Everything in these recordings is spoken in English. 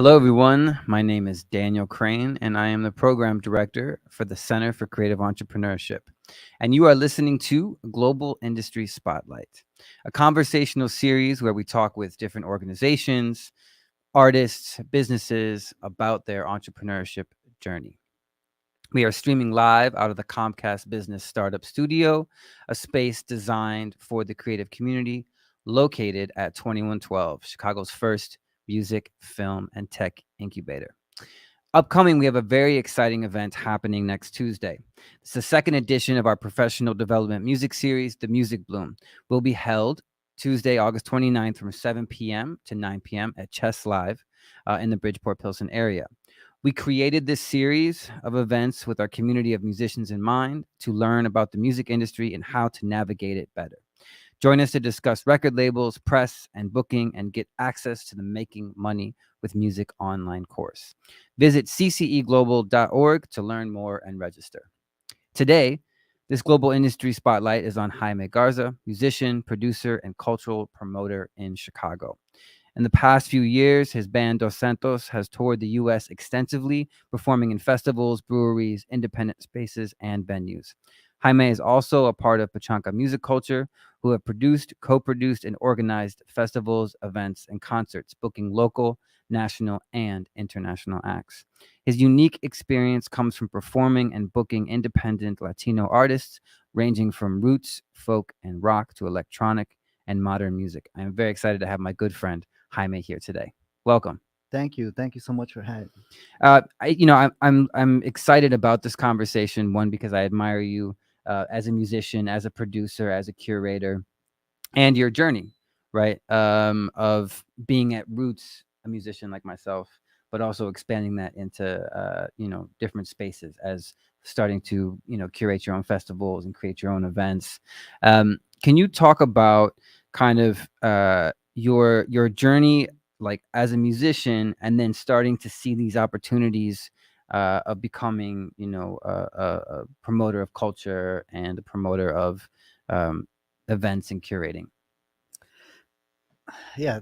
Hello, everyone. My name is Daniel Crane, and I am the program director for the Center for Creative Entrepreneurship. And you are listening to Global Industry Spotlight, a conversational series where we talk with different organizations, artists, businesses about their entrepreneurship journey. We are streaming live out of the Comcast Business Startup Studio, a space designed for the creative community located at 2112, Chicago's first music, film, and tech incubator. Upcoming, we have a very exciting event happening next Tuesday. It's the second edition of our professional development music series, The Music Bloom. Will be held Tuesday, August 29th from 7 p.m. to 9 p.m. at Chess Live in the Bridgeport Pilsen area. We created this series of events with our community of musicians in mind to learn about the music industry and how to navigate it better. Join us to discuss record labels, press, and booking, and get access to the Making Money with Music online course. Visit cceglobal.org to learn more and register. Today, this global industry spotlight is on Jaime Garza, musician, producer, and cultural promoter in Chicago. In the past few years, his band Dos Santos has toured the U.S. extensively, performing in festivals, breweries, independent spaces, and venues. Jaime is also a part of Pachanka Music Culture, who have produced, co-produced, and organized festivals, events, and concerts, booking local, national, and international acts. His unique experience comes from performing and booking independent Latino artists, ranging from roots, folk, and rock to electronic and modern music. I am very excited to have my good friend Jaime here today. Welcome. Thank you. Thank you so much for having me. I'm excited about this conversation. One, because I admire you as a musician, as a producer, as a curator, and your journey, right? Of being at roots a musician like myself, but also expanding that into different spaces as starting to curate your own festivals and create your own events. Can you talk about kind of your journey, like as a musician, and then starting to see these opportunities of becoming, a promoter of culture and a promoter of events and curating? Yeah.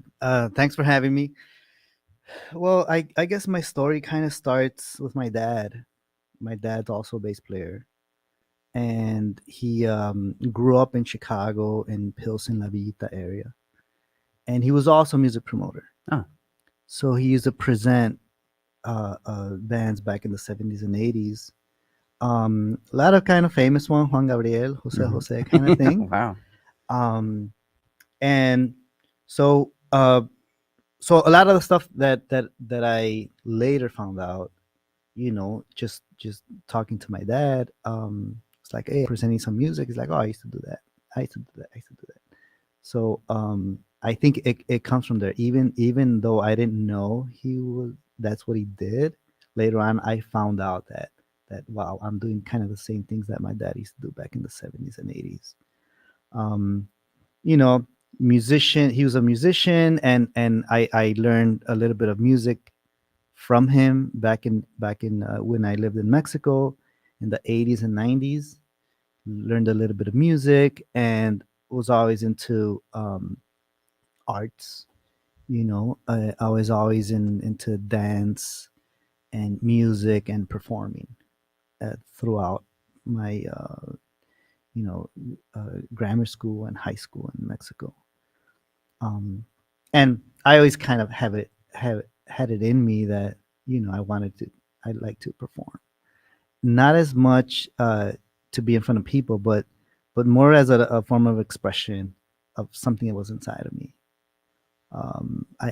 Thanks for having me. Well, I guess my story kind of starts with my dad. My dad's also a bass player, and he grew up in Chicago in Pilsen, La Villita area, and he was also a music promoter. Oh. So he used to present bands back in the 70s and 80s. A lot of kind of famous one, Juan Gabriel, Jose Mhm. Jose kind of thing. Wow. Um, and so so a lot of the stuff that I later found out, just talking to my dad, it's like, hey, presenting some music. He's like, oh, I used to do that. I used to do that. I used to do that. So I think it comes from there. Even though I didn't know that's what he did. Later on, I found out that wow, I'm doing kind of the same things that my dad used to do back in the 70s and 80s. Um, you know, musician. He was a musician, and I learned a little bit of music from him back in when I lived in Mexico in the 80s and 90s. Learned a little bit of music and was always into arts. I was always into dance and music and performing throughout my you know grammar school and high school in Mexico. um, and I always kind of have had it in me that I'd like to perform, not as much to be in front of people, but more as a form of expression of something that was inside of me.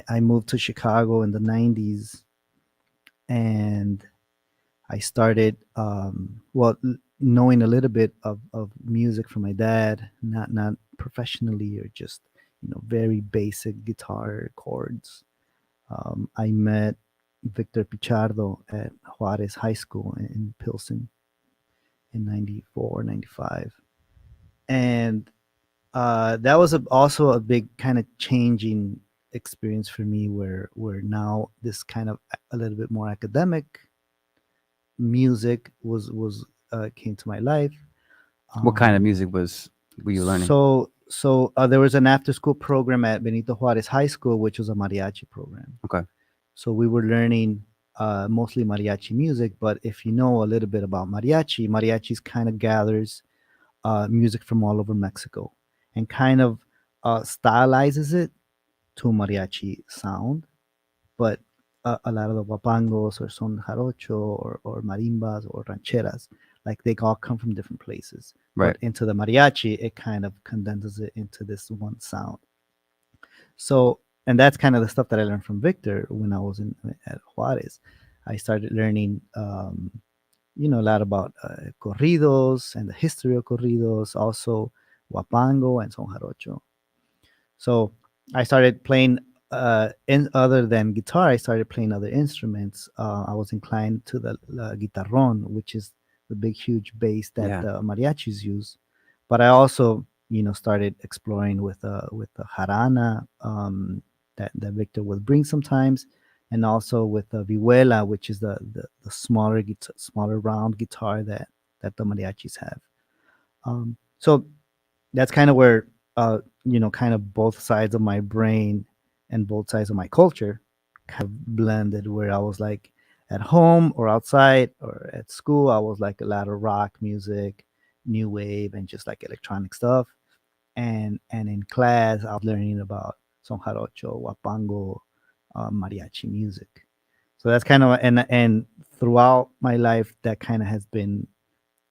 I moved to Chicago in the 90s, and I started knowing a little bit of music from my dad, not professionally, or just very basic guitar chords. I met Victor Pichardo at Juarez High School in Pilsen in 94, 95. And that was also a big kind of changing experience for me, where now this kind of a little bit more academic music was came to my life. What kind of Um, music were you learning? so there was an after school program at Benito Juarez High School, which was a mariachi program. Okay. So we were learning mostly mariachi music. But if you know a little bit about mariachi, mariachis kind of gathers music from all over Mexico and kind of stylizes it to a mariachi sound. But a lot of the guapangos or son jarocho or marimbas or rancheras, like they all come from different places. Right. But into the mariachi, it kind of condenses it into this one sound. So, and that's kind of the stuff that I learned from Victor when I was in at Juarez. I started learning, a lot about corridos and the history of corridos, also guapango and son jarocho. So I started playing in other than guitar. I started playing other instruments. I was inclined to the guitarron, which is the big, huge bass that Yeah. the mariachis use. But I also, started exploring with the jarana that Victor will bring sometimes, and also with the vihuela, which is the smaller guitar, smaller round guitar that the mariachis have. So that's kind of where kind of both sides of my brain and both sides of my culture kind of blended, where I was like at home or outside or at school I was like a lot of rock music, new wave, and just like electronic stuff. And in class I was learning about son jarocho, wapango, mariachi music. So that's kind of, and throughout my life that kind of has been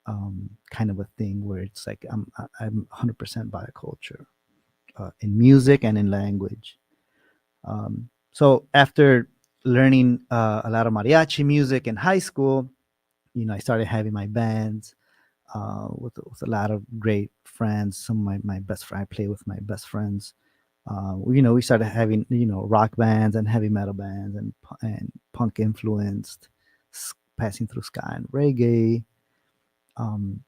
kind of a thing where it's like I'm 100% bioculture in music and in language. So after learning a lot of mariachi music in high school, I started having my bands with a lot of great friends. Some of my best friend, I play with my best friends. We started having rock bands and heavy metal bands and punk influenced, passing through ska and reggae, um,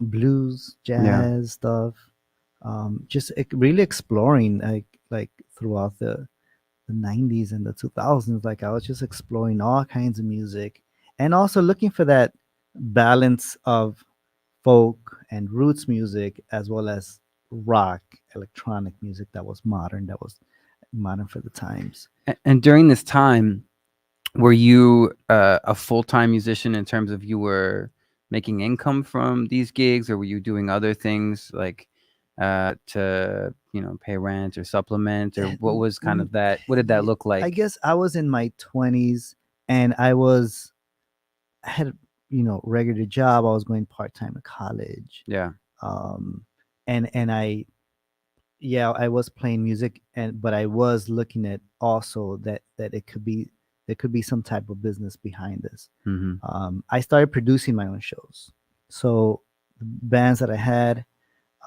blues, Yeah. jazz stuff. Just really exploring like throughout the 90s and the 2000s. Like I was just exploring all kinds of music and also looking for that balance of folk and roots music as well as rock, electronic music that was modern for the times. And during this time, were you a full-time musician in terms of you were making income from these gigs, or were you doing other things like to pay rent or supplement, or what was kind Mm, of that? What did that yeah, look I like? guess I was in my 20s and I had regular job. I was going part-time to college. Yeah. um and I yeah, I was playing music, and but I was looking at also that it could be there could be some type of business behind this. Hmm. I started producing my own shows. So the bands that I had,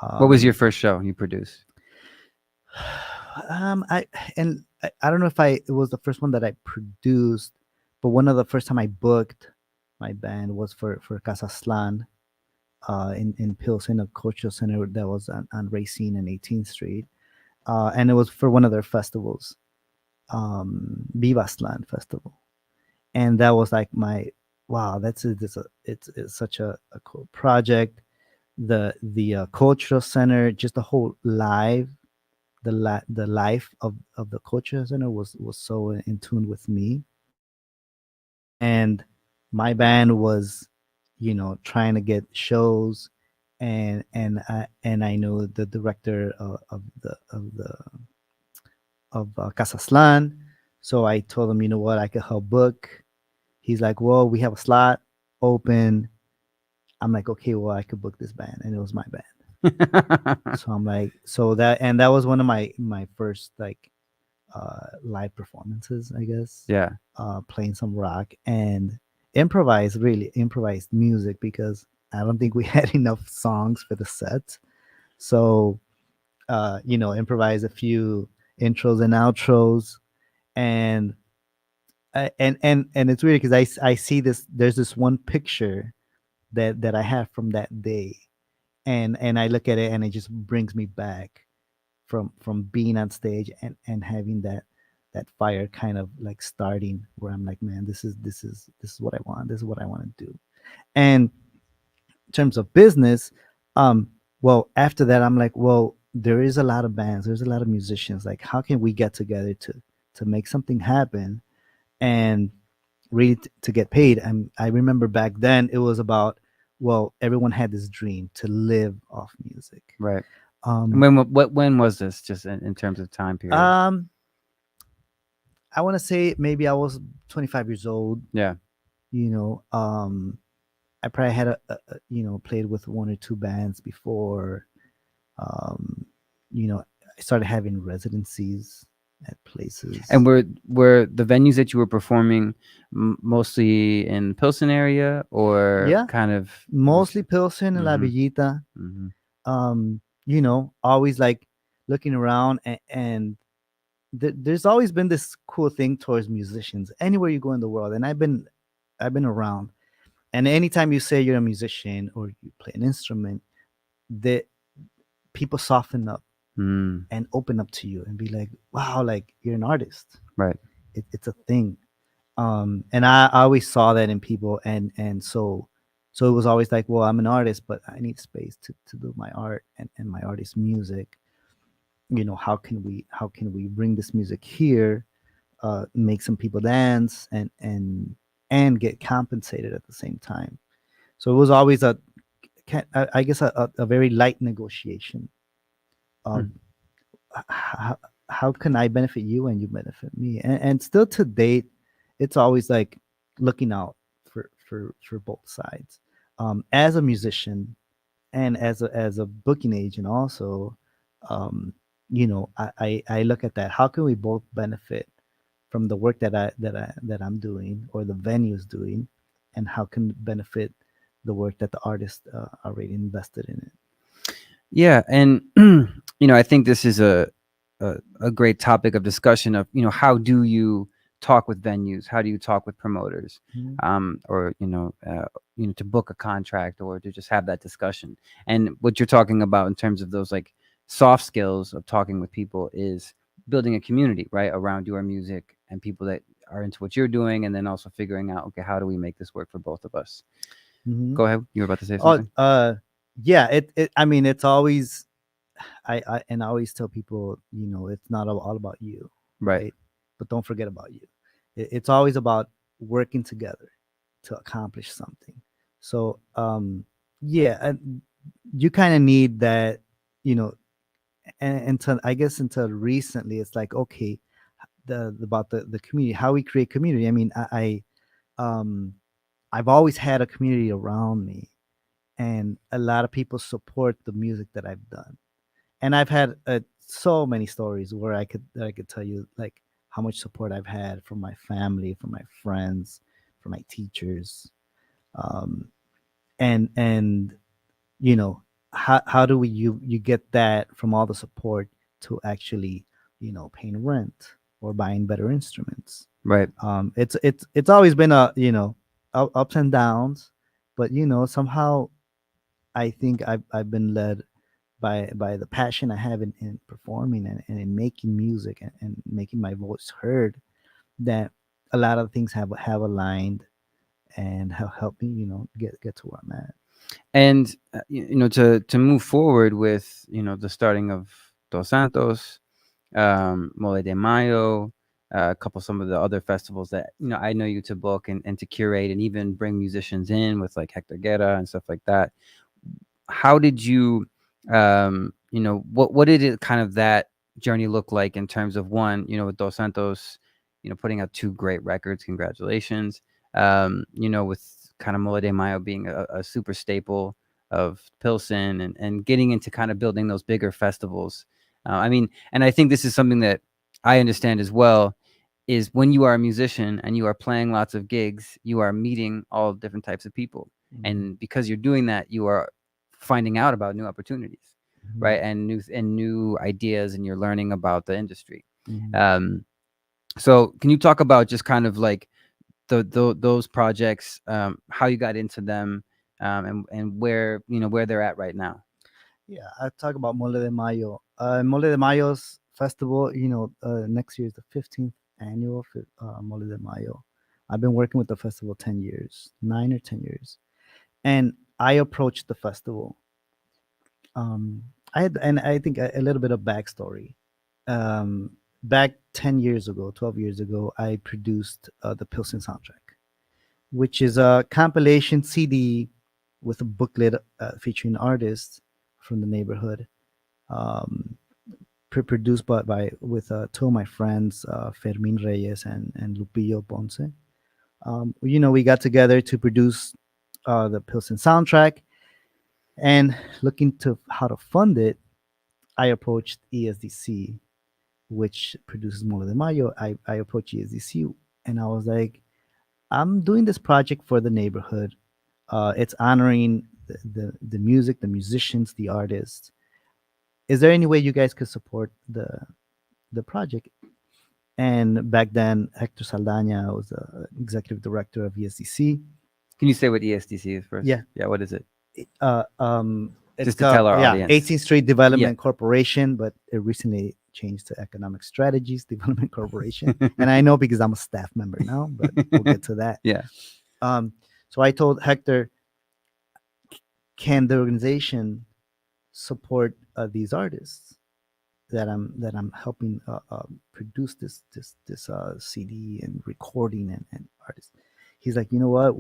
What was your um first show you produced? I and I don't know if I it was the first one that I produced, but one of the first time I booked my band was for Casa Slan, in Pilsen, a cultural center that was on Racine and 18th Street. And it was for one of their festivals, Vivaslan Festival. And that was like my wow, it's such a cool project. The cultural center, just the whole the life of the cultural center was so in tune with me. And my band was trying to get shows, and I know the director of Casaslan. So I told him, you know what, I could help book. He's like, well, we have a slot open. I'm like, okay, well, I could book this band, and it was my band. So I'm like, that was one of my first like live performances, I guess, Yeah. playing some rock and really improvised music, because I don't think we had enough songs for the set. So improvise a few intros and outros. And and it's weird because I see this, there's this one picture that I have from that day, and I look at it and it just brings me back from being on stage and having that fire kind of like starting, where I'm like, man, this is what I want, this is what I want to do. And in terms of business, well, after that I'm like, well, there is a lot of bands, there's a lot of musicians, like how can we get together to make something happen, and really to get paid. And I remember back then it was about, well, everyone had this dream to live off music. Right. And Um, when was this, just in terms of time period? um, I want to say maybe I was 25 years old. Yeah. You know, I probably had played with one or two bands before. Um, I started having residencies at And places. were the venues that you were performing mostly in Pilsen area, or Yeah, kind of was? mostly Pilsen and La Mm-hmm. Villita. Mm-hmm. Always like looking around, and there's always been this cool thing towards musicians anywhere you go in the world. And I've been around, and anytime you say you're a musician or you play an instrument, the people soften up Mm, and open up to you and be like, wow, like you're an artist. right. It's a thing. And I always saw that in people, and so it was always like, well, I'm an artist, but I need space to do my art and my artist music. How can we bring this music here, make some people dance, and get compensated at the same time. So it was always I guess a very light negotiation of Mm, how, how can I benefit you and you benefit me. And still to date, it's always like looking out for both sides. As a musician and as a booking agent also, um, I look at that. How can we both benefit from the work that I'm doing or the venue is doing, and how can benefit the work that the artist already invested in it. yeah, and I think this is a great topic of discussion of, how do you talk with venues? How do you talk with promoters? Mhm. Or to book a contract or to just have that discussion. And what you're talking about in terms of those like soft skills of talking with people is building a community right around your music and people that are into what you're doing, and then also figuring out, okay, how do we make this work for both of us? Mhm. Go ahead, you were about to say Oh, something. yeah. I mean, it's always. I always tell people, it's not all about you, Right. right? But don't forget about you. It's always about working together to accomplish something. So, yeah, you kind of need that, you know, until I guess until recently, it's like, okay, about the community, how we create community. I mean, um, I've always had a community around me, and a lot of people support the music that I've done. And I've had so many stories where I could tell you, like, how much support I've had from my family, from my friends, from my teachers, um, and you know how do you get that from all the support to actually paying rent or buying better instruments. Right. It's always been ups and downs, but somehow I think I've been led by the passion I have in performing and in making music and making my voice heard, that a lot of things have aligned and have helped me get to where I'm at. And to move forward with the starting of Dos Santos, Mole de Mayo, a couple some of the other festivals that I know you to book and to curate and even bring musicians in with like Hector Guerra and stuff like that. How did you, what did it kind of that journey look like in terms of one, with Dos Santos, putting out two great records, congratulations. With kind of Mole de Mayo being a super staple of Pilsen, and getting into kind of building those bigger festivals. I mean, and I think this is something that I understand as well, is when you are a musician and you are playing lots of gigs, you are meeting all different types of people. Mhm, And because you're doing that, you are finding out about new opportunities, mhm, right? And new ideas, and you're learning about the industry. mhm. Um, so can you talk about just kind of like those projects, how you got into them, and where they're at right now? Yeah, I talk about Mole de Mayo. Mole de Mayo's festival, next year is the 15th annual Mole de Mayo. I've been working with the festival 10 years, 9 or 10 years. And I approached the festival. I had, and I think a little bit of backstory. Um, back 10 years ago, 12 years ago, I produced the Pilsen soundtrack, which is a compilation CD with a booklet featuring artists from the neighborhood, um, produced by with two of my friends, Fermin Reyes and Lupillo Ponce. We got together to produce the Pilsen soundtrack, and looking to how to fund it, I approached ESDC, which produces Mole de Mayo. I approached ESDC and I was like, I'm doing this project for the neighborhood. It's honoring the music, the musicians, the artists. Is there any way you guys could support the project? And back then, Hector Saldaña was the executive director of ESDC. Can you say what ESDC is first? Yeah, Yeah, what is it? it's Just to tell our audience. 18th Street Yeah. Development Corporation, but it recently changed to Economic Strategies Development Corporation. And I know because I'm a staff member now, but we'll get to that. Yeah. So I told Hector, can the organization support these artists that I'm helping produce this CD and recording and artists? He's like, you know what?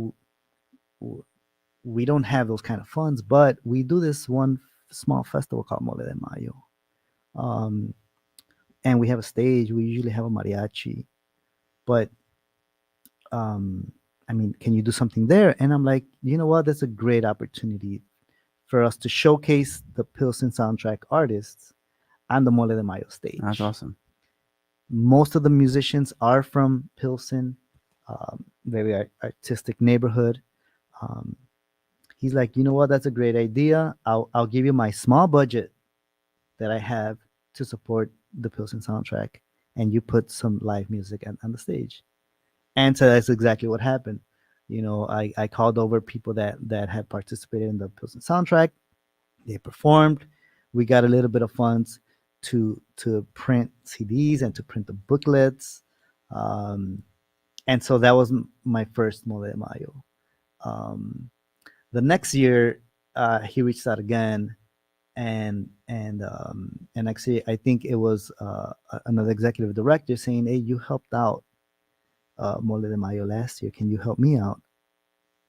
We don't have those kind of funds, but we do this one small festival called Mole de Mayo. Um, and we have a stage. We usually have a mariachi, but I mean, can you do something there? And I'm like, you know what? That's a great opportunity for us to showcase the Pilsen soundtrack artists on the Mole de Mayo stage. That's awesome. Most of the musicians are from Pilsen, very artistic neighborhood. Um, he's like, you know what? That's a great idea. I'll give you my small budget that I have to support the Pilsen soundtrack, and you put some live music on the stage. And so that's exactly what happened. I called over people that had participated in the Pilsen soundtrack. They performed. We got a little bit of funds to print CDs and to print the booklets. Um, and so that was my first Mole de Mayo. The next year, he reached out again, and actually, I think it was another executive director saying, "Hey, you helped out Mole de Mayo last year. Can you help me out?"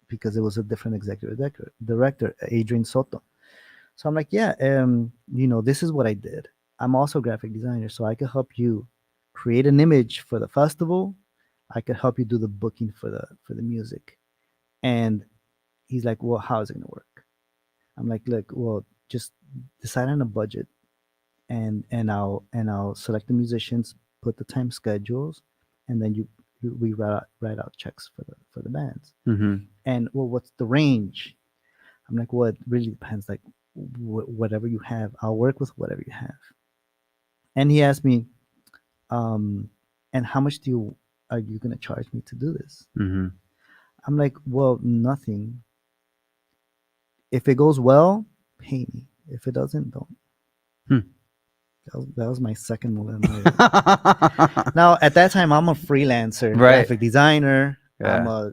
Because it was a different executive director, Adrian Soto. So I'm like, yeah, this is what I did. I'm also a graphic designer, so I could help you create an image for the festival. I could help you do the booking for the music. And he's like, well, how is it gonna work? I'm like, look, well, just decide on a budget, and I'll select the musicians, put the time schedules, and then we write out checks for the bands. Mm-hmm. And well, what's the range? I'm like, well, it really depends. Like, whatever you have, I'll work with whatever you have. And he asked me, and how much are you gonna charge me to do this? Mm-hmm. I'm like, well, nothing. If it goes well, pay me. If it doesn't, don't. Hmm. That was my second Mole. Now, at that time, I'm a freelancer, Right. graphic designer. Yeah. I'm a,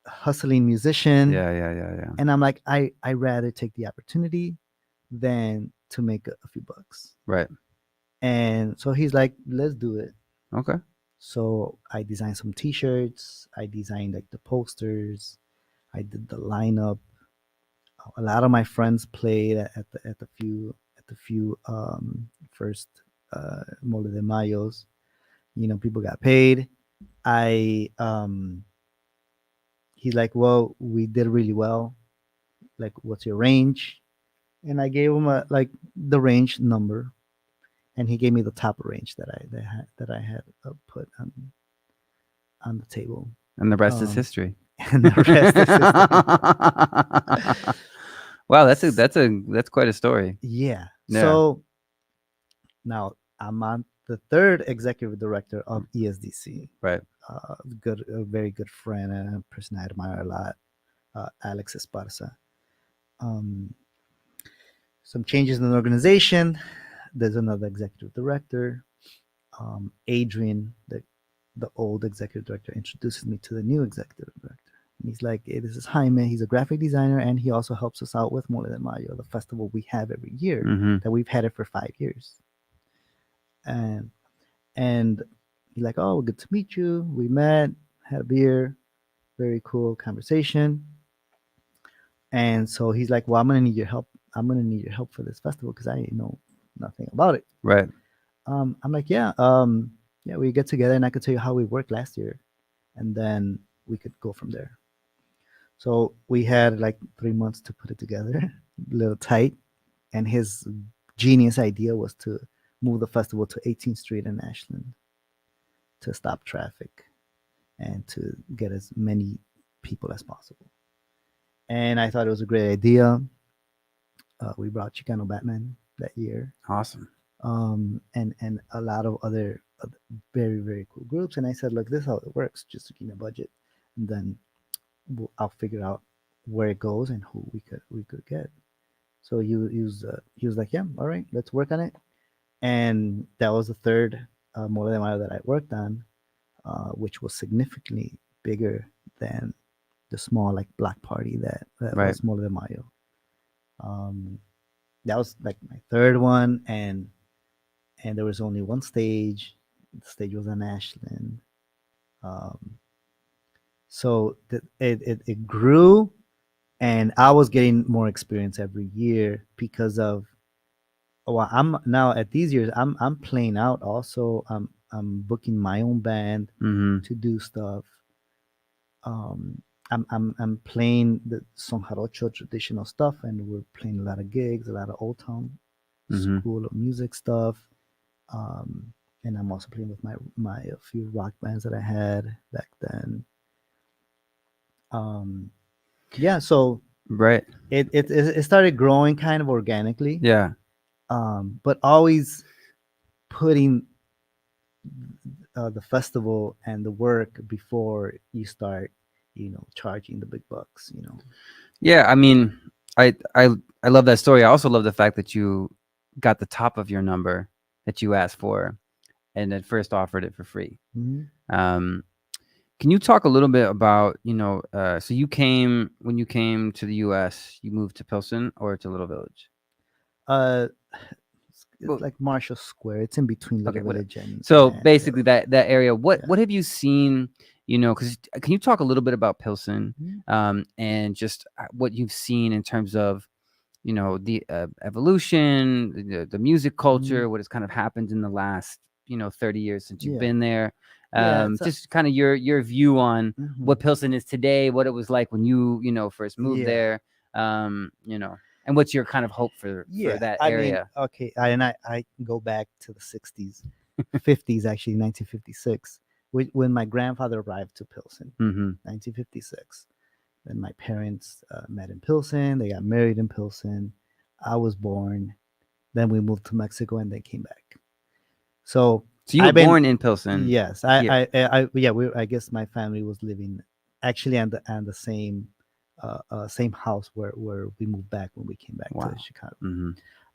hustling musician. Yeah. And I'm like, I rather take the opportunity than to make a few bucks. Right. And so he's like, let's do it. Okay. So I designed some T-shirts. I designed like the posters. I did the lineup. A lot of my friends played at the few first Mole de Mayos. People got paid. He's like, well, we did really well. Like, what's your range? And I gave him the range number, and he gave me the top range that I had put on the table. And the rest is history. And the rest is history. Wow, that's quite a story. Yeah. Yeah. So now I'm on the third executive director of ESDC. Right. A very good friend and a person I admire a lot, Alex Esparza. Some changes in the organization. There's another executive director. Adrian, the old executive director, introduces me to the new executive director. And he's like, hey, this is Jaime. He's a graphic designer, and he also helps us out with Mole de Mayo, the festival we have every year Mm-hmm. that we've had it for 5 years. And And he's like, "Oh, good to meet you." We met, had a beer, very cool conversation. And so he's like, "Well, I'm gonna need your help. I'm gonna need your help for this festival because I know nothing about it." Right. I'm like, "Yeah, yeah, we get together and I could tell you how we worked last year, and then we could go from there." So we had like 3 months to put it together, a little tight. And his genius idea was to move the festival to 18th Street in Ashland to stop traffic and to get as many people as possible. And I thought it was a great idea. We brought Chicano Batman that year, Awesome. and a lot of other very very cool groups. And I said, look, this is how it works. Just give me a budget, and then I'll figure out where it goes and who we could get. So he was like, yeah, all right, let's work on it. And that was the third Mole de Mayo that I worked on, which was significantly bigger than the small like black party that Right. was Mole de Mayo. Um, that was like my third one, and there was only one stage. The stage was in Ashland. Um, so it grew, and I was getting more experience every year because of, well, I'm now at these years I'm playing out also. I'm booking my own band Mm-hmm. to do stuff. I'm playing the son jarocho traditional stuff, and we're playing a lot of gigs, a lot of old town Mm-hmm. school of music stuff. Um, and I'm also playing with my a few rock bands that I had back then. Um, yeah, so Right. it started growing kind of organically, Yeah. but always putting the festival and the work before you start, charging the big bucks. Yeah. I mean, I I I love that story. I also love the fact that you got the top of your number that you asked for and at first offered it for free. Mhm. Um, can you talk a little bit about, so when you came to the US, you moved to Pilsen or to Little Village? Uh, it's Well, like Marshall Square. It's in between okay, Little whatever. Village and So and basically Village. that area, Yeah. what have you seen, because can you talk a little bit about Pilsen, Mhm. and just what you've seen in terms of, the evolution, the music Mhm. culture, what has kind of happened in the last, 30 years since you've Yeah. been there. Yeah. It's a. Just kind of your view on Mhm. what Pilsen is today, what it was like when you first moved Yeah. there, and what's your kind of hope for Yeah. that I mean, area. okay. I go back to the 60s, 50s, actually, 1956, when my grandfather arrived to Pilsen, Mm-hmm. 1956. Then my parents met in Pilsen. They got married in Pilsen. I was born. Then we moved to Mexico and they came back. So So you were I've been, born in Pilsen yes, here. yeah, I guess my family was living actually on the same house where we moved back when we came back to Wow. Chicago. Hmm.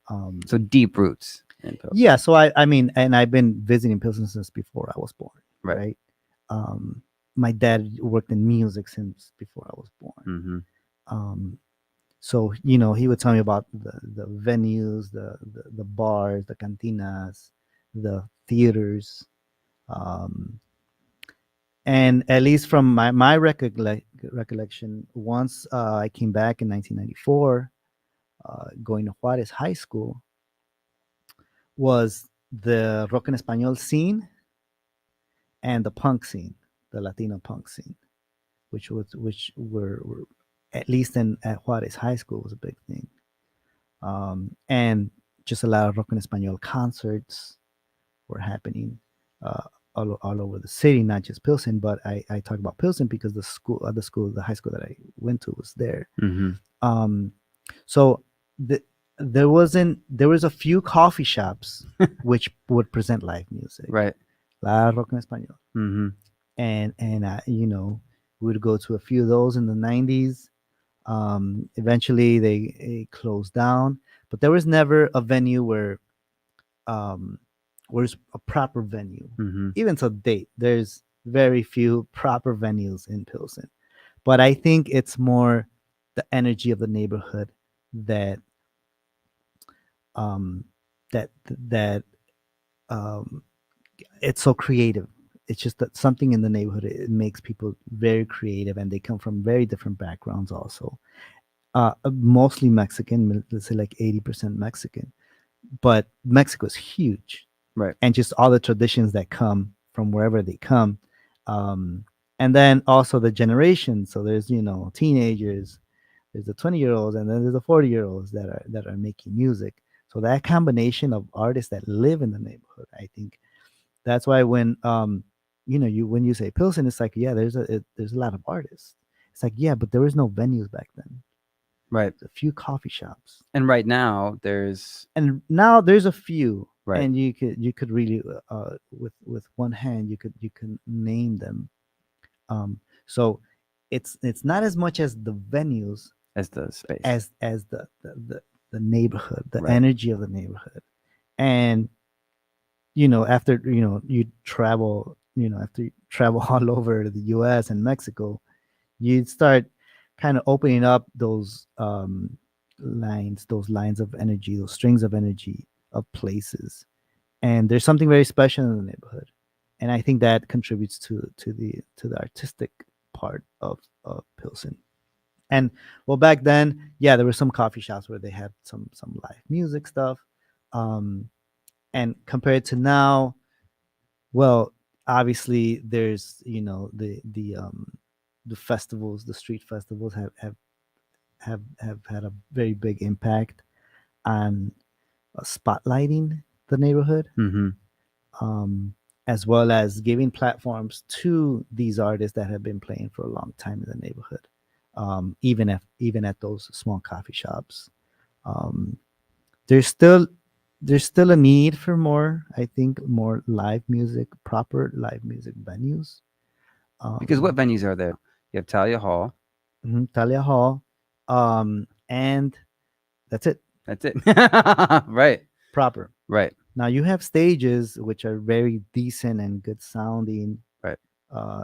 Um, So deep roots in yeah, Pilsen. so I mean, and I've been visiting Pilsen since before I was born, Right. right? Um, my dad worked in music since before I was born. Mm-hmm. Um, so he would tell me about the venues, the bars, the cantinas, the theaters. Um, and at least from my recollection, once I came back in 1994, going to Juarez High School, was the rock en español scene and the punk scene, the Latino punk scene, which were at least at Juarez High School was a big thing. And just a lot of rock en español concerts were happening uh, all over the city, not just Pilsen. But I talk about Pilsen because the high school that I went to was there. Mm-hmm. Um, so the, there was a few coffee shops which would present live music, Right. la rock en español, Mm-hmm. and we would go to a few of those in the 90s. Eventually they closed down, but there was never a venue um, where's a proper venue. Mm-hmm. Even to date, there's very few proper venues in Pilsen. But I think it's more the energy of the neighborhood that um, that um, it's so creative. It's just that something in the neighborhood, it makes people very creative, and they come from very different backgrounds also. Mostly Mexican, let's say like 80% Mexican, but Mexico is huge, Right. and just all the traditions that come from wherever they come. Um, and then also the generation. So there's, teenagers, there's the 20-year-olds, and then there's the 40-year-olds that are making music. So that combination of artists that live in the neighborhood, I think that's why when when you say Pilsen, it's like, yeah, there's a lot of artists. It's like, yeah, but there was no venues back then. Right. A few coffee shops, And right now there's and now there's a few, right and you could really, with one hand, you can name them. um so it's not as much as the venues, as the space. as the neighborhood, the Right. energy of the neighborhood. And after after you travel all over the US and Mexico, you start kind of opening up those lines of energy, those strings of energy of places. And there's something very special in the neighborhood. And I think that contributes to the artistic part of Pilsen. And well, back then, yeah, there were some coffee shops where they had some live music stuff. Um, and compared to now, well, obviously there's the festivals, the street festivals have had a very big impact on spotlighting the neighborhood, Mm-hmm. um, as well as giving platforms to these artists that have been playing for a long time in the neighborhood, even at those small coffee shops. Um, there's still there's still a need for more, I think, more live music, proper live music venues. Because what Um, venues are there? You have Talia Hall. Talia Hall, and that's it. That's it. Right. Proper. Right. Now you have stages which are very decent and good sounding. Right.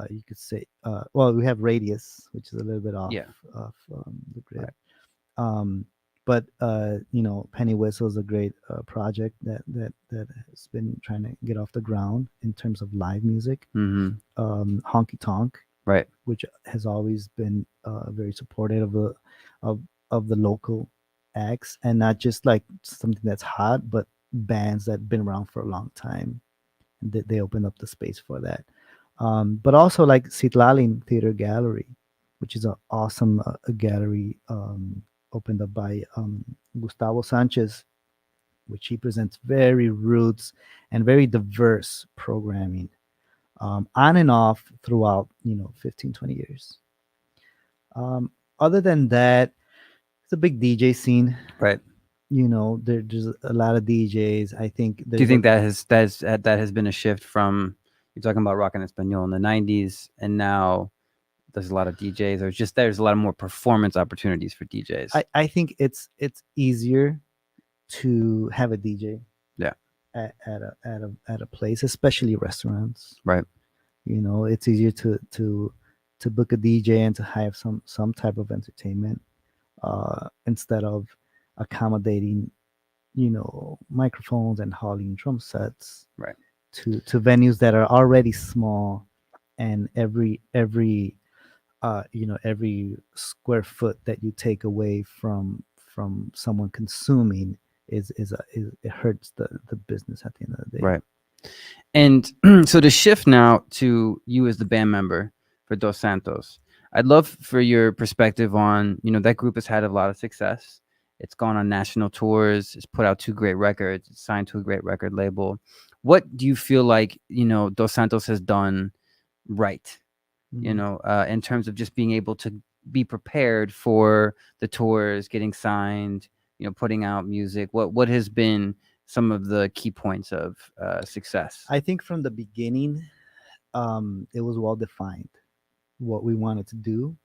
You could say, well, we have Radius, which is a little bit off Yeah. of the grid. Right. Um, but Penny Whistle is a great project that has been trying to get off the ground in terms of live music. Mm-hmm. Honky Tonk, Right. which has always been very supportive of of the local acts, and not just like something that's hot, but bands that have been around for a long time. They open up the space for that. But also like Citlalin Theater Gallery, which is an awesome gallery, opened up by Gustavo Sanchez, which he presents very roots and very diverse programming, on and off throughout 15, 20 years. Other than that, it's a big DJ scene. Right. There's a lot of DJs. I think Do you there's a think that has been a shift from you're talking about rock and español in the '90s, and now there's a lot of DJs, or just there's a lot more performance opportunities for DJs? I think it's easier to have a DJ Yeah. at a place, especially restaurants. Right. It's easier to book a DJ and to have some type of entertainment, instead of accommodating microphones and hauling drum sets Right. to venues that are already small, and every square foot that you take away from someone consuming is it hurts the business at the end of the day. Right. And so to shift now to you as the band member for Dos Santos, I'd love for your perspective on, that group has had a lot of success. It's gone on national tours, it's put out 2 great records, it's signed to a great record label. What do you feel like, Dos Santos has done right, Mhm. in terms of just being able to be prepared for the tours, getting signed, putting out music? What has been some of the key points of success? I think from the beginning, it was well defined what we wanted to do,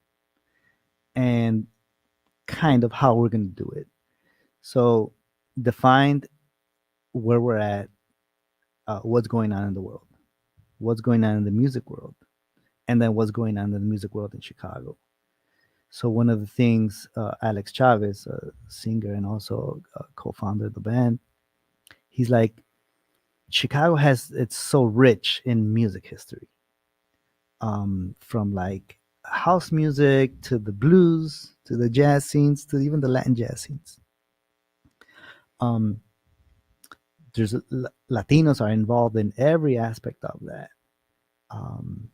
and kind of how we're going to do it. So defined where we're at, what's going on in the world, what's going on in the music world, and then what's going on in the music world in Chicago. So one of the things, Alex Chavez, a singer and also co-founder of the band, he's like, Chicago has it's so rich in music history, from like house music to the blues to the jazz scenes to even the Latin jazz scenes. Um, there's Latinos are involved in every aspect of that. Um,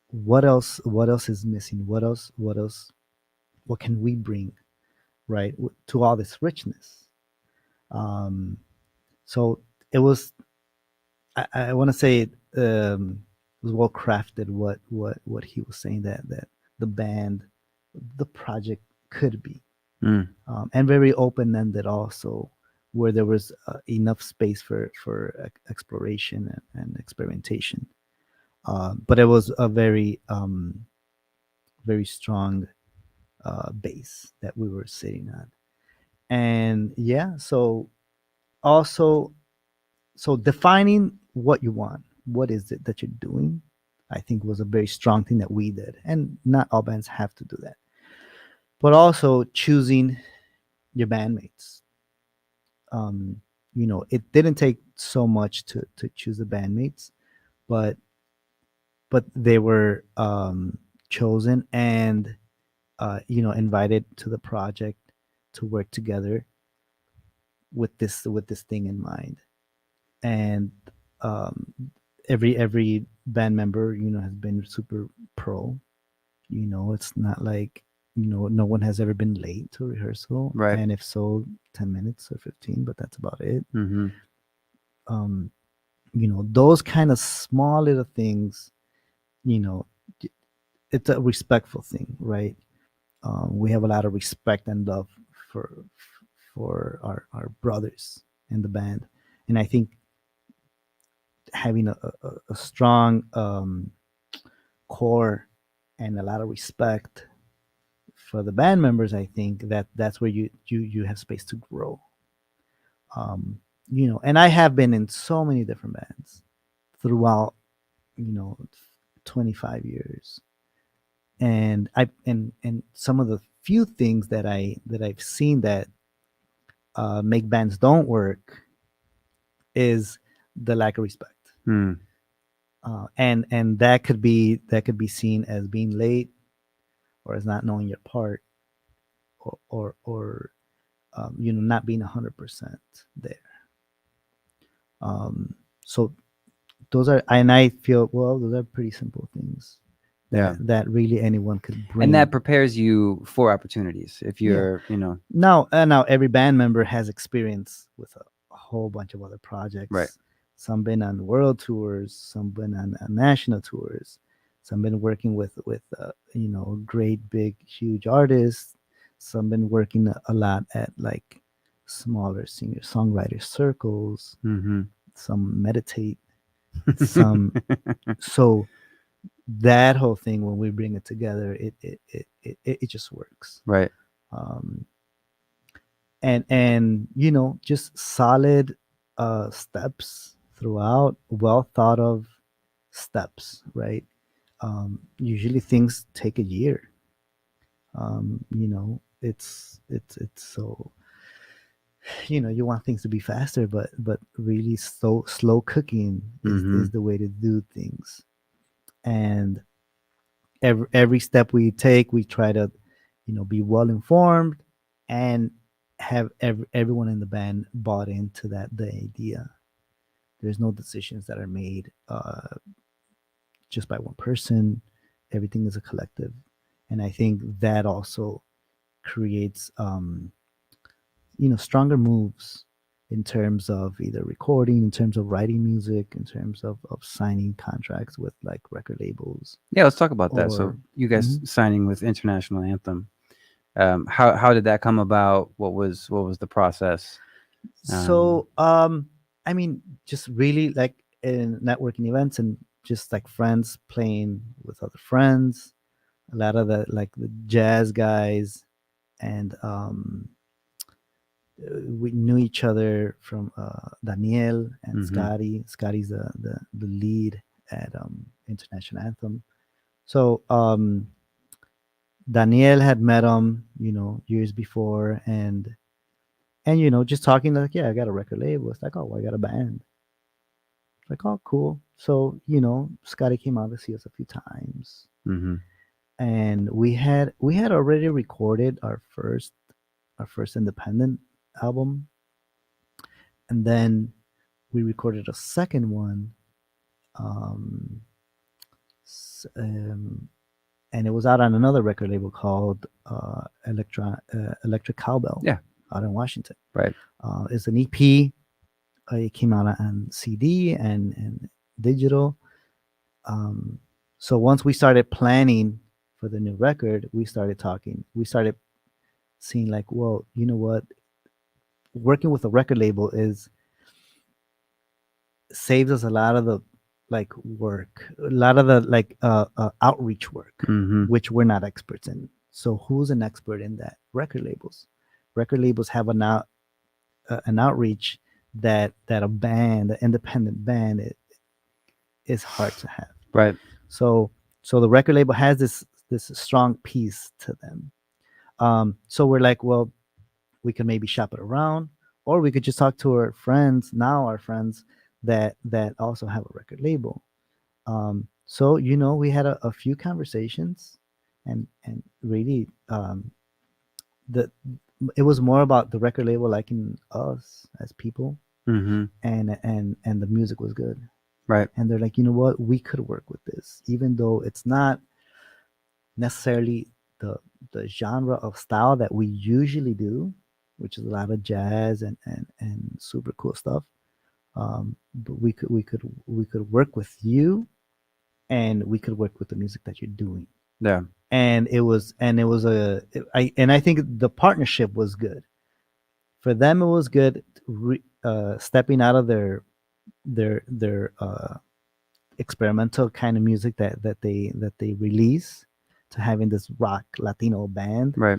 what else? What else is missing? What else? What else? What can we bring, right, to all this richness? Um, so it was. I want to say it was well crafted. What he was saying, that the band, the project could be, Mm. and very open ended also, where there was enough space for exploration and experimentation. But it was a very strong base that we were sitting on, and yeah. So also, so defining what you want, what is it that you're doing, I think was a very strong thing that we did, and not all bands have to do that. But also choosing your bandmates. um it didn't take so much to choose the bandmates, but they were chosen and invited to the project to work together with this thing in mind. And um every band member has been super pro. It's not like no one has ever been late to rehearsal, Right. and if so, 10 minutes or 15, but that's about it. Mm-hmm. um those kind of small little things. you know it's a respectful thing, right? We have a lot of respect and love for our brothers in the band, and I think having a strong core and a lot of respect for the band members, I think that's where you have space to grow. um and I have been in so many different bands throughout, you know 25 years. And some of the few things that I've seen that make bands don't work is the lack of respect. Mm. And that could be seen as being late, or as not knowing your part, or not being 100% there. So those are, and I feel, well, those are pretty simple things Yeah. that really anyone could And bring. that prepares you for opportunities if Yeah. you're. Now every band member has experience with a whole bunch of other Right. projects. Some been on world tours, some been on national tours, some been working with great big huge artists. Some been working a lot at like smaller singer songwriter circles. Mm-hmm. Some meditate. Some So that whole thing, when we bring it together, it just works. Right. um and just solid steps throughout, well thought of steps, right? Usually things take a year. It's so, you want things to be faster, but really slow cooking Mm-hmm. is the way to do things. And every step we take, we try to be well informed, and have everyone in the band bought into the idea. There's no decisions that are made just by one person. Everything is a collective, and I think that also creates stronger moves in terms of either recording, in terms of writing music, in terms of signing contracts with like record labels. Yeah, let's talk about that. So Or you guys Mhm. signing with International Anthem. How did that come about? What was the process? Um, So, I mean, just really like in networking events, and just like friends playing with other friends. A lot of the jazz guys, and we knew each other from Daniel and mm-hmm. Scotty. Scotty's the lead at International Anthem. So Daniel had met him, years before, and just talking like, yeah, I got a record label. It's like, oh, well, I got a band. like, oh, cool. So, Scotty came out to see us a few times, Mm-hmm. and we had already recorded our first independent album, and then we recorded a second one, um, and it was out on another record label called Electric Cowbell Yeah. out in Washington. Right. It's an EP. It came out on CD and digital. Um, so once we started planning for the new record, we started talking. We started seeing like, well, you know what? Working with a record label is saves us a lot of the like work, a lot of the like outreach work, Mm-hmm. which we're not experts in. So who's an expert in that? Record labels. Record labels have an outreach that a band, an independent band, is hard to have. Right. So the record label has this strong piece to them. So we're like, well, we could maybe shop it around, or we could just talk to our friends that also have a record label. So we had a few conversations, and really, the it was more about the record label liking us as people, Mm-hmm. and the music was good, Right. and they're like, you know what, we could work with this, even though it's not necessarily the genre of style that we usually do, which is a lot of jazz and super cool stuff. But we could work with you, and we could work with the music that you're doing. Yeah. And it was I think the partnership was good for them. It was good, stepping out of their experimental kind of music that they release, to having this rock Latino band. Right.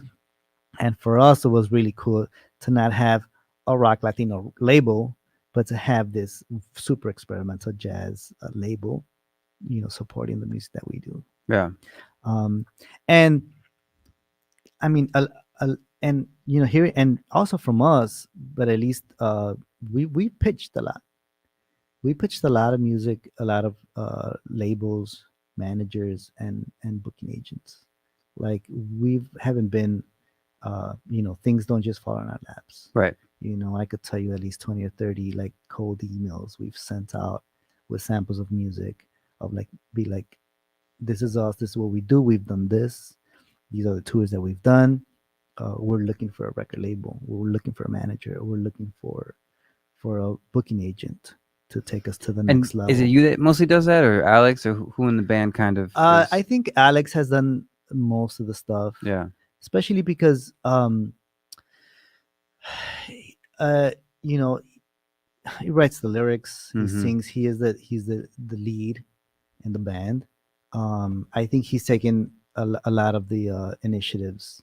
And for us, it was really cool to not have a rock Latino label, but to have this super experimental jazz label, supporting the music that we do. Yeah. Um, and I mean, and here, and also from us, but at least we pitched a lot. We pitched a lot of music, a lot of labels, managers, and booking agents. Like, we haven't been, things don't just fall in our laps. Right. I could tell you at least 20 or 30 like cold emails we've sent out with samples of music, of like, be like, this is us, this is what we do, we've done this, these are the tours that we've done. We're looking for a record label, we're looking for a manager, we're looking for a booking agent to take us to the And next is it level. you that mostly does that, or Alex, or who in the band kind of I is? think Alex has done most of the stuff, Yeah. especially because uh, you know, he writes the lyrics, he Mm-hmm. sings, he's the lead in the band. I think he's taken a lot of the initiatives,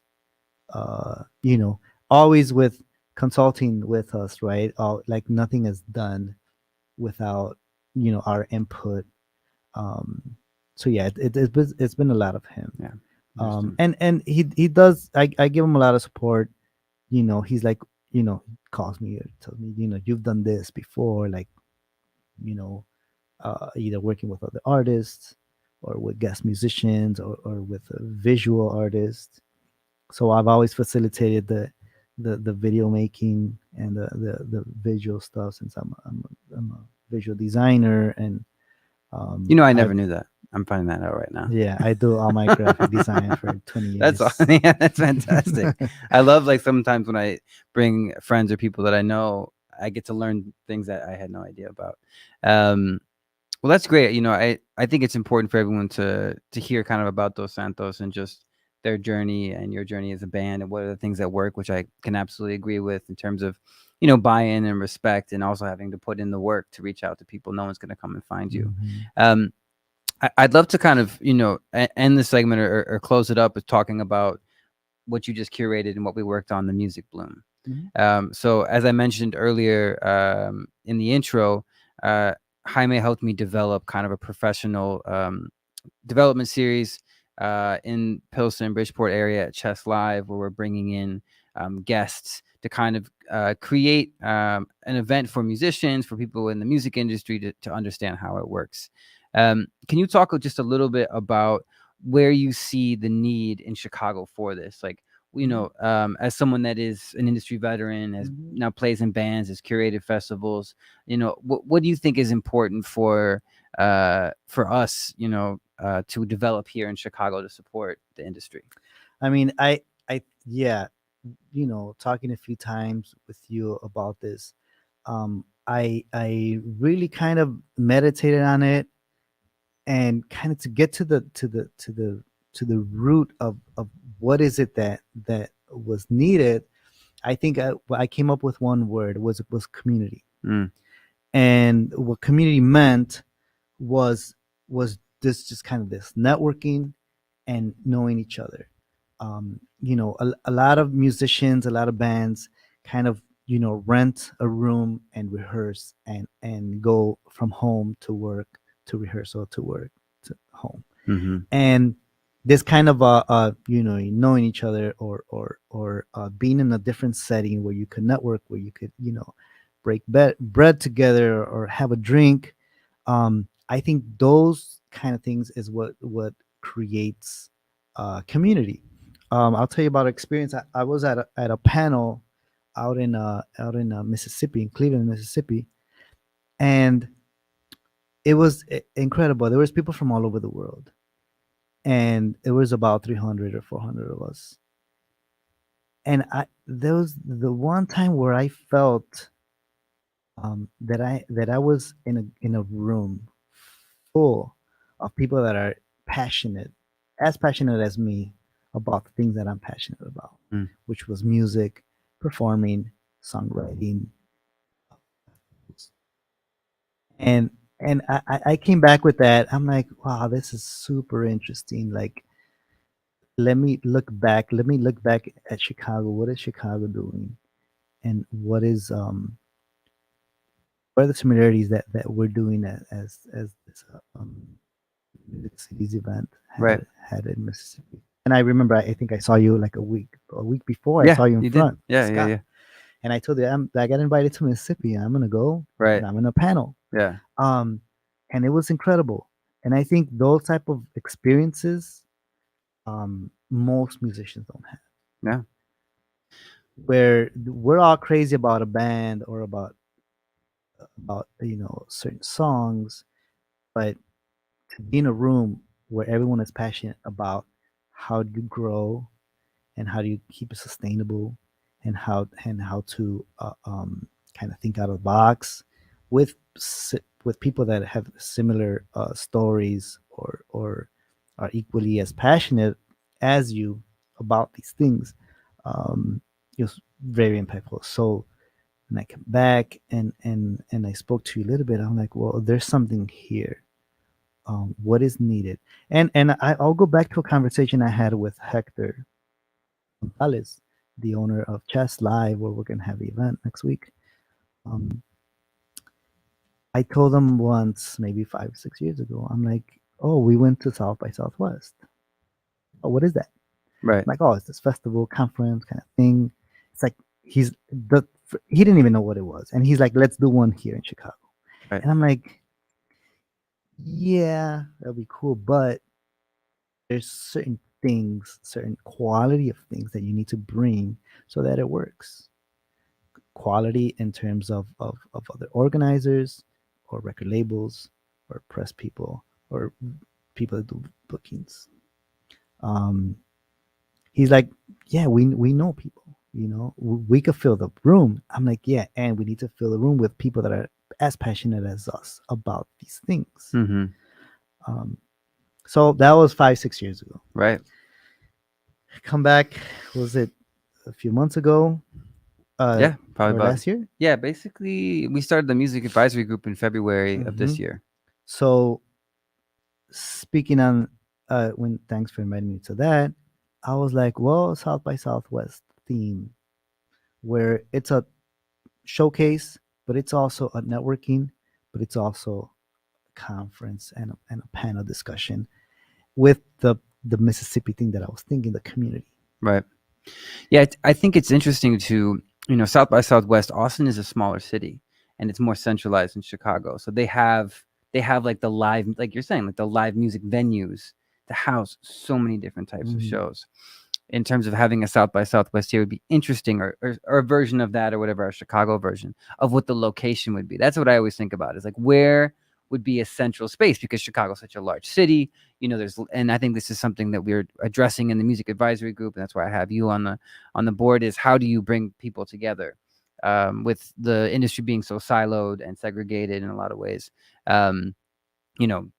uh, you know, always with consulting with us, right? Like, nothing is done without our input. Um, so yeah, it's been a lot of him. Yeah. Interesting. And he does. I give him a lot of support. He's like, calls me or tells me, you've done this before, like, you know, either working with other artists, or with guest musicians, or with a visual artist. So I've always facilitated the video making and the visual stuff, since I'm a visual designer. And I I never knew that. I'm finding that out right now. yeah, I do all my graphic design for 20 That's years. yeah, that's fantastic. I love, like, sometimes when I bring friends or people that I know, I get to learn things that I had no idea about. Um, well, that's great. I think it's important for everyone to hear kind of about Dos Santos and just their journey and your journey as a band, and what are the things that work, which I can absolutely agree with in terms of, buy-in and respect, and also having to put in the work to reach out to people. No one's going to come and find you. Mhm. Um, I'd love to kind of, end the segment, or close it up with talking about what you just curated and what we worked on, the Music Bloom. Mhm. So as I mentioned earlier, in the intro, uh, Jaime helped me develop kind of a professional development series in Pilsen, Bridgeport area at Chess Live, where we're bringing in guests to kind of create an event for musicians, for people in the music industry to understand how it works. Can you talk just a little bit about where you see the need in Chicago for this? Like, as someone that is an industry veteran, has Mhm. now plays in bands, has curated festivals, what do you think is important for us, to develop here in Chicago to support the industry? I mean, yeah, talking a few times with you about this, I really kind of meditated on it, and kind of to get to the root of what is it that was needed. I think I came up with one word, was community. Mm, And what community meant was was this, just kind of this networking and knowing each other. A lot of musicians, a lot of bands kind of, rent a room and rehearse, and go from home to work, to rehearsal, to work, to home. hmm And this kind of knowing each other, or being in a different setting where you could network, where you could, break bread together, or have a drink. I think those kind of things is what creates community. I'll tell you about an experience. I was at a panel out in Mississippi, in Cleveland, Mississippi, and it was incredible. There was people from all over the world, and it was about 300 or 400 of us. And there was the one time where I felt that I was in a room full of people that are passionate, as passionate as me, about the things that I'm passionate about, mm, which was music, performing, songwriting. And I came back with that. I'm like, wow, this is super interesting. Like, let me look back at Chicago. What is Chicago doing? And what are the similarities that we're doing as this Music Cities event right. had in Mississippi? And I remember, I think I saw you like a week before. I Yeah, saw you in you did. front, Yeah, yeah, Scott. yeah. And I told you, I got invited to Mississippi, and I'm gonna go, Right. and I'm in a panel. Yeah. Um, and it was incredible. And I think those type of experiences, most musicians don't have, Yeah. where we're all crazy about a band, or about certain songs, but to be in a room where everyone is passionate about how do you grow, and how do you keep it sustainable, and how to kind of think out of the box, with with people that have similar stories, or are equally as passionate as you about these things. It was very impactful. So when I came back, and I spoke to you a little bit, I'm like, well, there's something here. What is needed? I'll go back to a conversation I had with Hector Gonzalez, the owner of Chess Live, where we're gonna have the event next week. Um, I told him once, maybe 5 6 years ago, I'm like, oh, we went to South by Southwest. Oh, what is that? Right. I'm like, oh, it's this festival conference kind of thing. It's like, he's the he didn't even know what it was, and he's like, let's do one here in Chicago. Right. And I'm like, yeah, that'll be cool, but there's certain things, certain quality of things that you need to bring so that it works. Quality in terms of other organizers, or record labels, or press people, or people that do bookings. Um, he's like, yeah, we know people, we could fill the room. I'm like, yeah, and we need to fill the room with people that are as passionate as us about these things. hmm Um, so that was 5 6 years ago. Right. Come back, was it a few months ago, Yeah. Probably or about. last year? Yeah. Basically, we started the music advisory group in February of Hmm. this year. So, speaking on, when thanks for inviting me to that, I was like, well, South by Southwest theme, where it's a showcase, but it's also a networking, but it's also a conference, and a panel discussion with the Mississippi thing that I was thinking, the community. Right. Yeah. I think it's interesting to South by Southwest, Austin is a smaller city and it's more centralized in Chicago. So they have like the live, like you're saying, like the live music venues to house so many different types of Mhm. shows. In terms of having a South by Southwest here would be interesting, or a version of that, or whatever, a Chicago version of what the location would be. That's what I always think about, is like where would be a central space, because Chicago's such a large city. And I think this is something that we're addressing in the music advisory group, and that's why I have you on the board, is how do you bring people together, with the industry being so siloed and segregated in a lot of ways. Um, you know,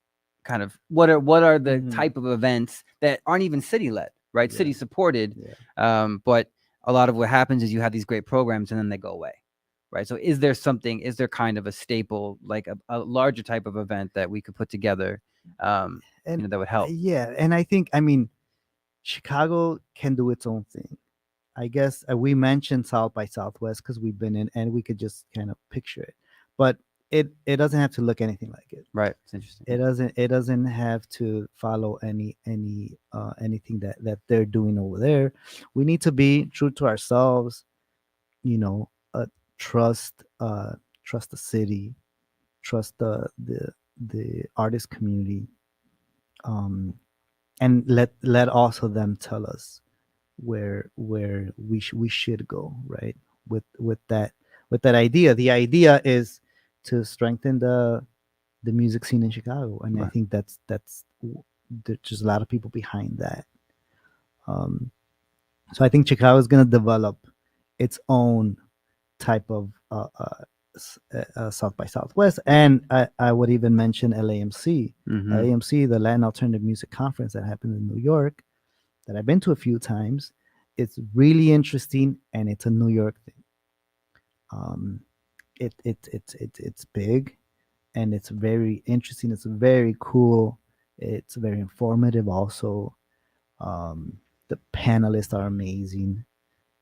kind of what are the Mhm. type of events that aren't even city led, right? Yeah. City supported, Yeah. but a lot of what happens is you have these great programs and then they go away, right? So is there kind of a staple, like a larger type of event that we could put together, um, And that would help? yeah, and I think, I mean, Chicago can do its own thing. I guess we mentioned South by Southwest because we've been in, and we could just kind of picture it, but it doesn't have to look anything like it. Right, it's interesting. It doesn't have to follow anything that they're doing over there. We need to be true to ourselves. You know, trust trust the city, trust the artist community, um, and let also them tell us where we should go, right? With that idea. The idea is to strengthen the music scene in Chicago, and I Right. think there's just a lot of people behind that. Um, so I think Chicago is going to develop its own type of South by Southwest, and I would even mention LAMC, Mm-hmm. LAMC, the Latin Alternative Music Conference that happened in New York, that I've been to a few times. It's really interesting, and it's a New York thing. Um, it's big, and it's very interesting. It's very cool. It's very informative. Also, the panelists are amazing.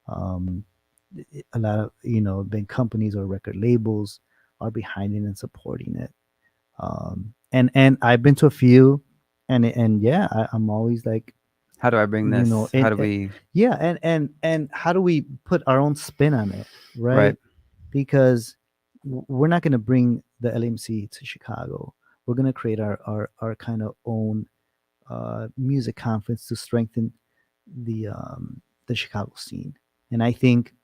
Um, a lot of big companies or record labels are behind it and supporting it. And I've been to a few, and yeah, I'm always like, How do I bring this? How do we? yeah, and how do we put our own spin on it, Right. right? Because we're not going to bring the LMC to Chicago. We're going to create our kind of own music conference to strengthen the Chicago scene. And I think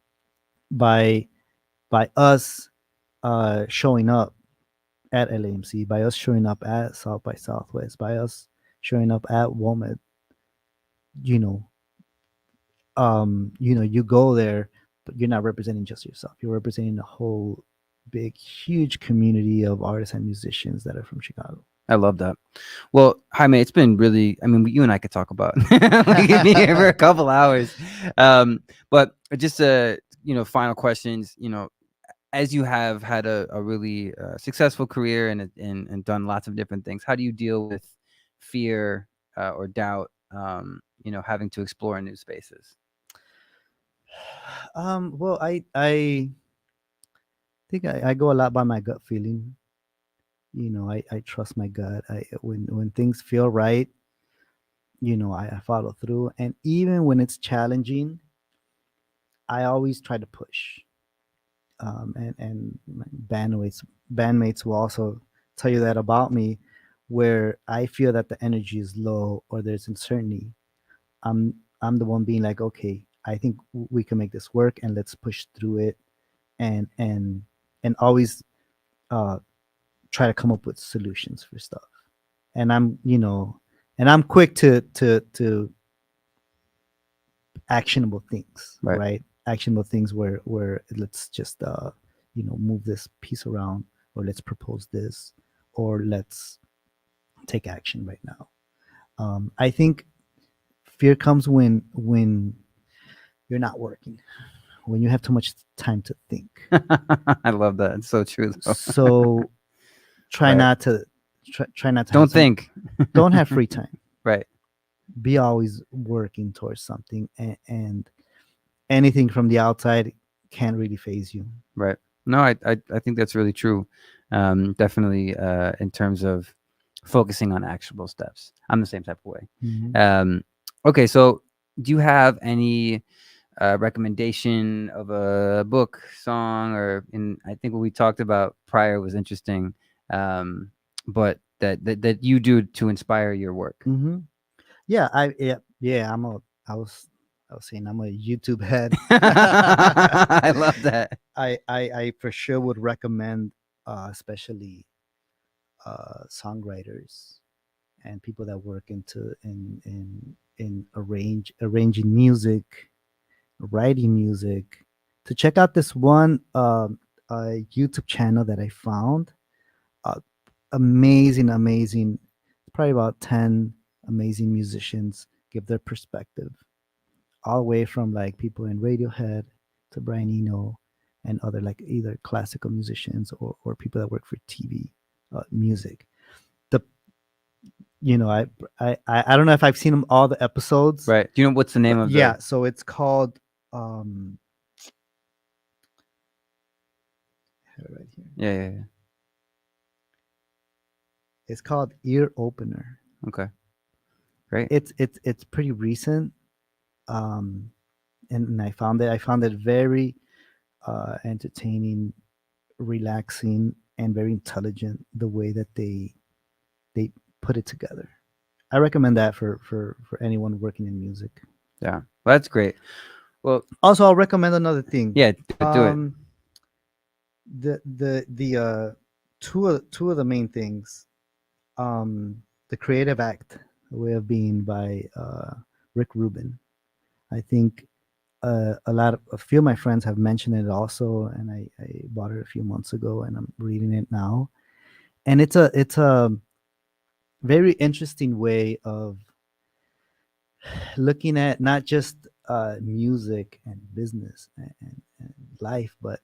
by us showing up at LAMC, by us showing up at South by Southwest, by us showing up at WOMED, you know, you go there, but you're not representing just yourself. You're representing a whole big, huge community of artists and musicians that are from Chicago. I love that. Well, Jaime, it's been really, I mean, you and I could talk about we could be here for a couple hours. But just final questions, as you have had a really successful career and done lots of different things, how do you deal with fear, or doubt, having to explore new spaces? Well, I think I go a lot by my gut feeling. I trust my gut. When things feel right, I follow through. And even when it's challenging, I always try to push. And my bandmates will also tell you that about me, where I feel that the energy is low or there's uncertainty. I'm the one being like, okay, I think we can make this work, and let's push through it, and always uh, try to come up with solutions for stuff. And I'm quick to actionable things, Right. right? Actionable things where let's just move this piece around, or let's propose this, or let's take action right now. I think fear comes when you're not working, when you have too much time to think. I love that. It's so true, though. So try Right. not to try not to have Don't some think. don't have free time. Right. Be always working towards something, and anything from the outside can't really phase you. Right. No, I think that's really true. Definitely, in terms of focusing on actionable steps. I'm the same type of way. Mhm. Okay, so do you have any recommendation of a book, song, or in I think what we talked about prior was interesting, but that you do to inspire your work. Mm-hmm. Yeah. I was saying I'm a YouTube head. I love that. I for sure would recommend, especially songwriters and people that work in arranging music, writing music, to check out this one YouTube channel that I found. Uh, amazing, probably about 10 amazing musicians give their perspective, all the way from like people in Radiohead to Brian Eno and other like either classical musicians or people that work for TV music. The I don't know if I've seen them all the episodes, Right. Do you know what's the name but of yeah. the? So it's called um I have it right here. Yeah, yeah, yeah. It's called Ear Opener. Okay. Great. It's pretty recent, um, and I found it very entertaining, relaxing, and very intelligent the way that they put it together. I recommend that for anyone working in music. Yeah. Well, that's great. Well, Also, I'll recommend another thing. yeah. Do it. Um, the two of the main things. The Creative Act, A Way of Being by Rick Rubin. I think a few of my friends have mentioned it also, and I bought it a few months ago, and I'm reading it now. And it's a very interesting way of looking at not just music and business and life, but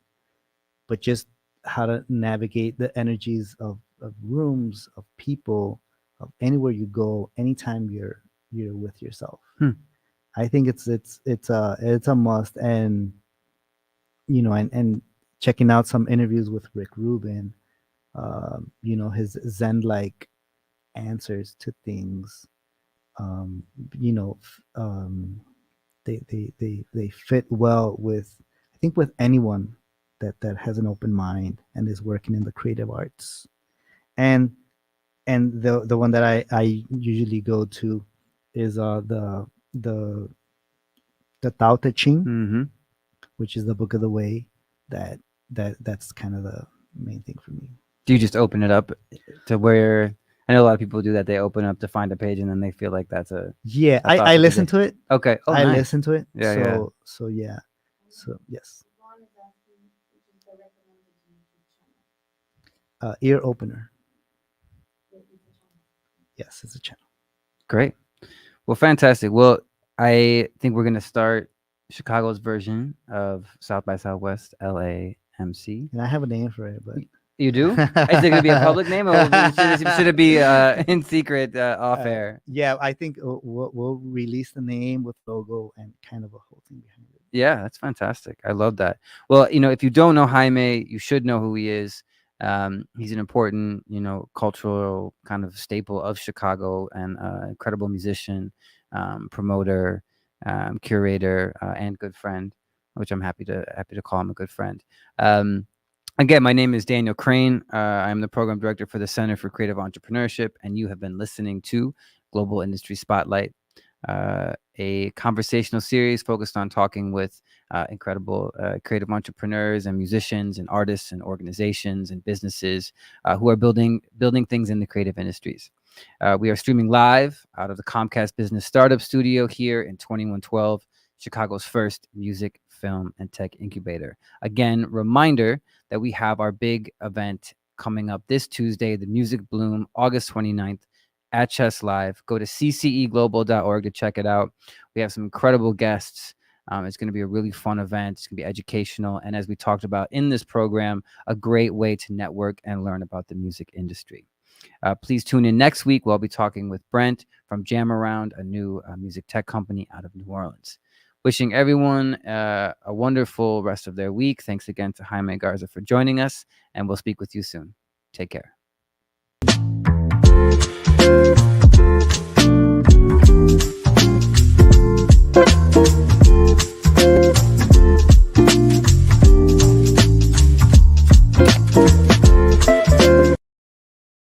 just how to navigate the energies of rooms, of people, of anywhere you go, anytime you're with yourself. Hmm. I think it's a must. And and checking out some interviews with Rick Rubin, his Zen like answers to things, um, you know, f- they fit well with, I think, with anyone that has an open mind and is working in the creative arts. And the one that I usually go to is the the Tao Te Ching, Mm-hmm. which is the book of the way. That's kind of the main thing for me. Do you just open it up to where? I know a lot of people do that. They open up to find a page, and then they feel like that's Yeah, a thought I for the listen day. to it. Okay. Oh, I nice. listen to it. Yeah, yeah. So yeah. So yes, ear opener. Yes, it's a channel. Great. Well, fantastic. Well, I think we're gonna start Chicago's version of South by Southwest LAMC. And I have a name for it, but You do? Is it gonna be a public name, or should it be in secret, off air? yeah, I think we'll release the name with logo and kind of a whole thing behind it. Yeah, that's fantastic. I love that. Well, if you don't know Jaime, you should know who he is. He's an important, cultural kind of staple of Chicago, and incredible musician, promoter, curator, and good friend, which I'm happy to call him a good friend. Um, Again, my name is Daniel Crane. I'm the program director for the Center for Creative Entrepreneurship, and you have been listening to Global Industry Spotlight, a conversational series focused on talking with incredible creative entrepreneurs and musicians and artists and organizations and businesses who are building things in the creative industries. We are streaming live out of the Comcast Business Startup Studio here in 2112, Chicago's first music, film, and tech incubator. Again, reminder that we have our big event coming up this Tuesday, the Music Bloom, August 29th at Chess Live. Go to cceglobal.org to check it out. We have some incredible guests. It's going to be a really fun event. It's going to be educational. And as we talked about in this program, a great way to network and learn about the music industry. Please tune in next week. We'll be talking with Brent from Jam Around, a new music tech company out of New Orleans. Wishing everyone a wonderful rest of their week. Thanks again to Jaime Garza for joining us, and we'll speak with you soon. Take care.